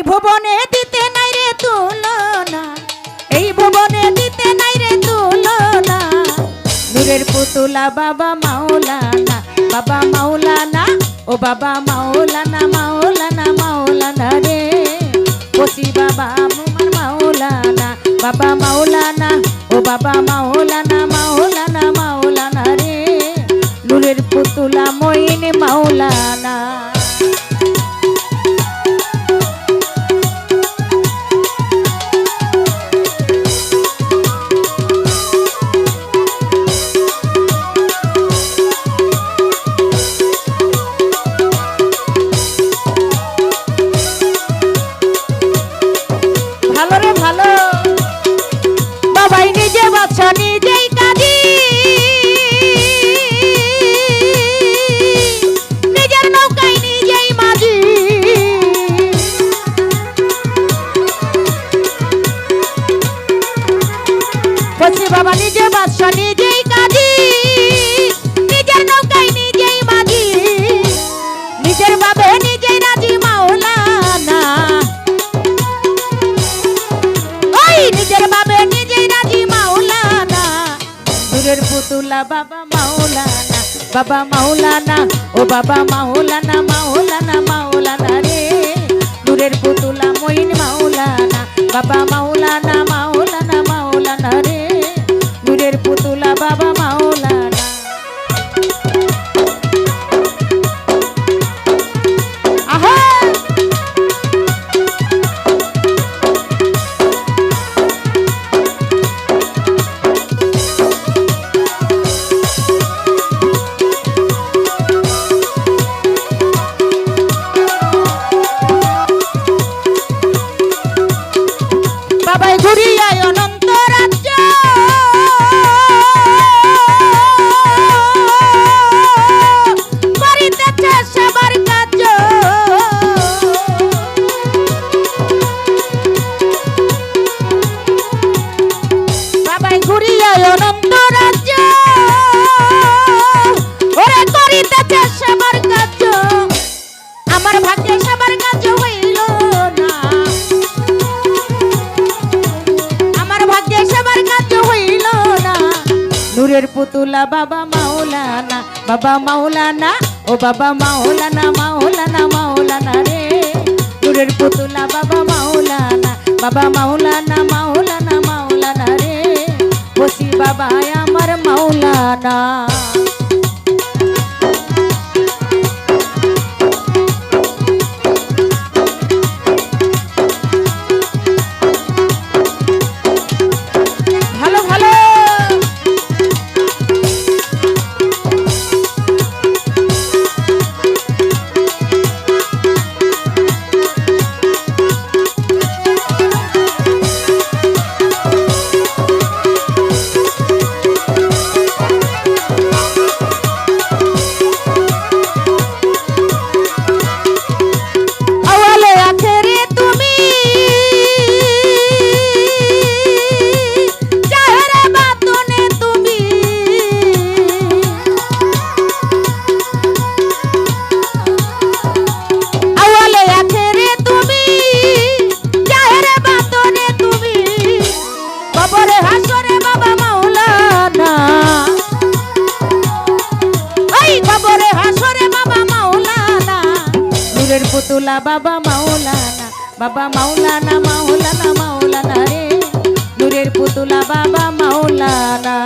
ভুবনে দিতে নাই রে তুলনা, এই ভুবনে দিতে নাই রে তুলনা। নূরের পুতুলা বাবা মাওলানা, বাবা মাওলানা, ও বাবা মাওলানা, মাওলানা মাওলানা রে। বসি বাবা আমার মাওলানা, বাবা মাওলানা, ও বাবা মাওলানা, মাওলানা মাওলানা রে। নূরের পুতুলা মইন মাওলানা। নিজেই কাজী, নিজের নৌকায় নিজেই মাঝি। বলছি বাবা নিজে বাদশা নিজেই কাজী, নিজের নৌকায় নিজেই মাঝি। নিজের ভাবে নিজেই রাজি মাওলানা, ওই নিজের ভাবে নিজেই রাজি মাওলানা। নূরের পুতুলা বাবা মাওলানা, বাবা মাওলানা, ও বাবা মাওলানা, মাওলানা মাওলানা রে। নূরের পুতুলা মইন মাওলানা, বাবা মাওলানা, মাওলানা মাওলানা রে। নূরের পুতুলা বাবা মাওলানা। আহা বাবাই ঘুরিয়ায় অনন্ত রাজ্য, করিতেছে সবার কার্য। বাবাই ঘুরিয়ায় অনন্ত রাজ্য, ওরে করিতেছে সবার কার্য। আমার ভাগ্যে সবার কার্য হইল না, সবার কাজ হইল না। নূরের পুতুলা বাবা মাওলানা, বাবা মাওলানা, ও বাবা মাওলানা, মাওলানা মাওলানা রে। নূরের পুতুলা বাবা মাওলানা, বাবা মাওলানা, মাওলানা মাওলানা রে। বসি বাবা আমার মাওলানা। পুতুলা বাবা মাওলানা, বাবা মাওলানা, মাওলানা মাওলানা রে। নূরের পুতুলা বাবা মাওলানা।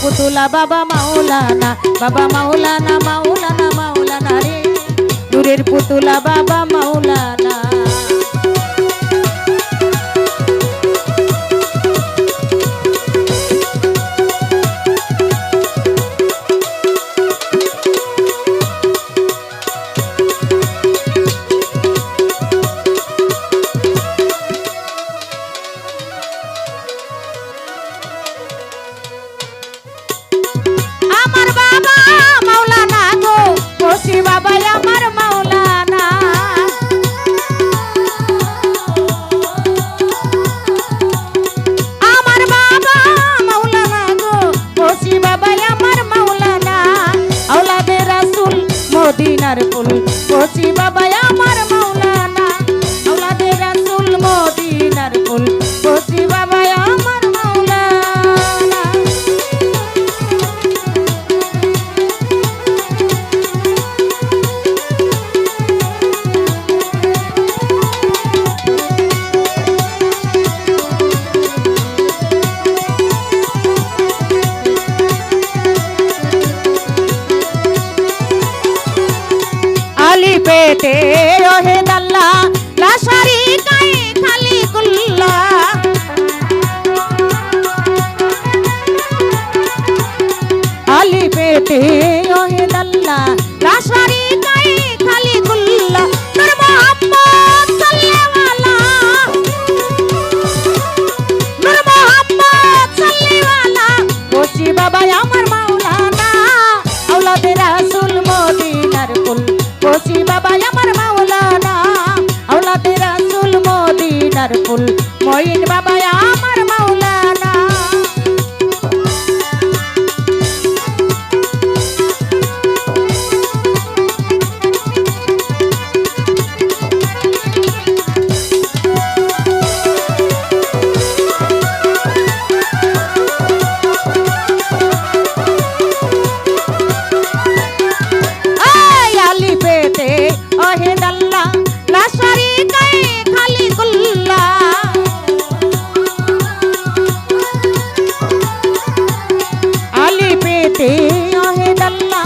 পুতুলা বাবা মাওলানা, বাবা মাওলানা মাওলানা মাওলানা রে, নূরের পুতুলা বাবা মাওলানা। মদিনার ফুল কচি বাবা আমার মাওলানা, আওলাদে রাসূল মদিনার ফুল কচি বাবা আমার মাওলানা। আলি পেটে রহে দাল্লা লাশারি গায়ে খালি কুল্লা, আলি পেটে রহে দাল্লা লাশারি গায়ে খালি কুল্লা, নূর মোহাম্মদ সাল্লিওয়ালা, নূর মোহাম্মদ সাল্লিওয়ালা কচি বাবা আমার মাওলানা, আওলাদে রাসূল মদিনার ফুল কচি বাবা আমার মাওলানা, আওলাদে রাসূল মদিনার ফুল মঈন বাবা আমার মাওলানা। ওহে দাল্লা লাশারি গায়ে খালি কুল্লা, আলি পেটে ওহে দাল্লা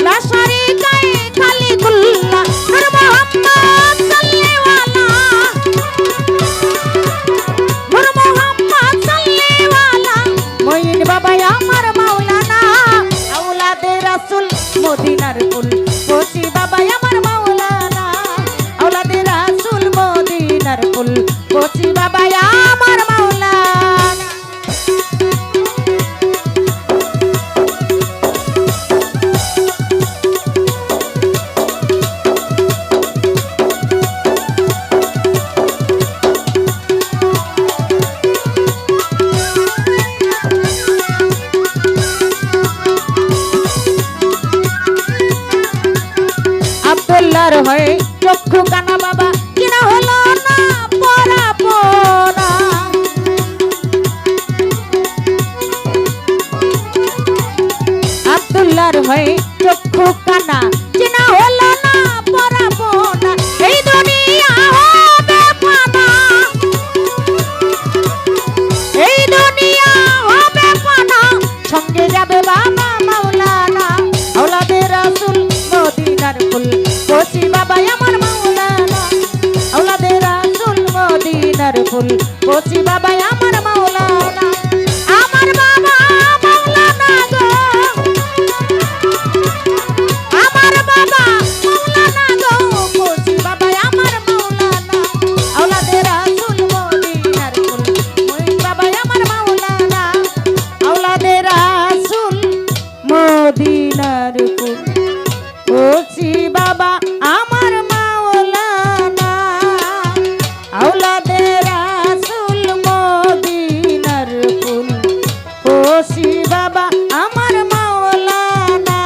লাশারি গায়ে খালি কুল্লা, নূর মোহাম্মদ সাল্লিওয়ালা, নূর মোহাম্মদ সাল্লিওয়ালা মঈন বাবা আমার মাওলানা, আওলাদে রাসূল মদিনার ফুল কচি বাবা আমার মাওলানা, আওলাদে রাসূল মদিনার ফুল কচি বাবা আমার মাওলানা। আব্দুল্লাহর হয়ে চক্ষু কানা বাবা কিনা হলো না পরা পরা, আব্দুল্লাহর হয়ে চক্ষু কানা কিনা হলো না পরা পরা, এই দুনিয়া হবে ফানা, এই দুনিয়া হবে ফানা, সঙ্গে যাবে বাবা মাওলানা, আওলাদে রাসূল মদিনার ফুল কচি বাবা আমার মাওলানা, আওলাদে রাসূল মদিনার ফুল কচি বাবা আমার মাওলানা। আমার বাবা মাওলানা গো, আমার বাবা মাওলানা গো, কচি বাবা আমার মাওলানা, আওলাদে রাসূল মদিনার ফুল মঈন বাবা আমার মাওলানা, আওলাদে রাসূল মদিনার ফুল কচি বাবা আমার মাওলানা, আওলাদে রাসূল মদিনার ফুল কচি বাবা আমার মাওলানা,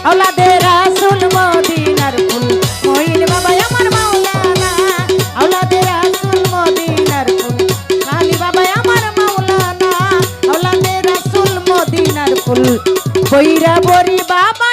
আওলাদে রাসূল মদিনার ফুল মঈন বাবা আমার মাওলানা, আওলাদে রাসূল মদিনার ফুল খালি বাবা আমার মাওলানা, আওলাদে রাসূল মদিনার ফুল বৈরা বরি বাবা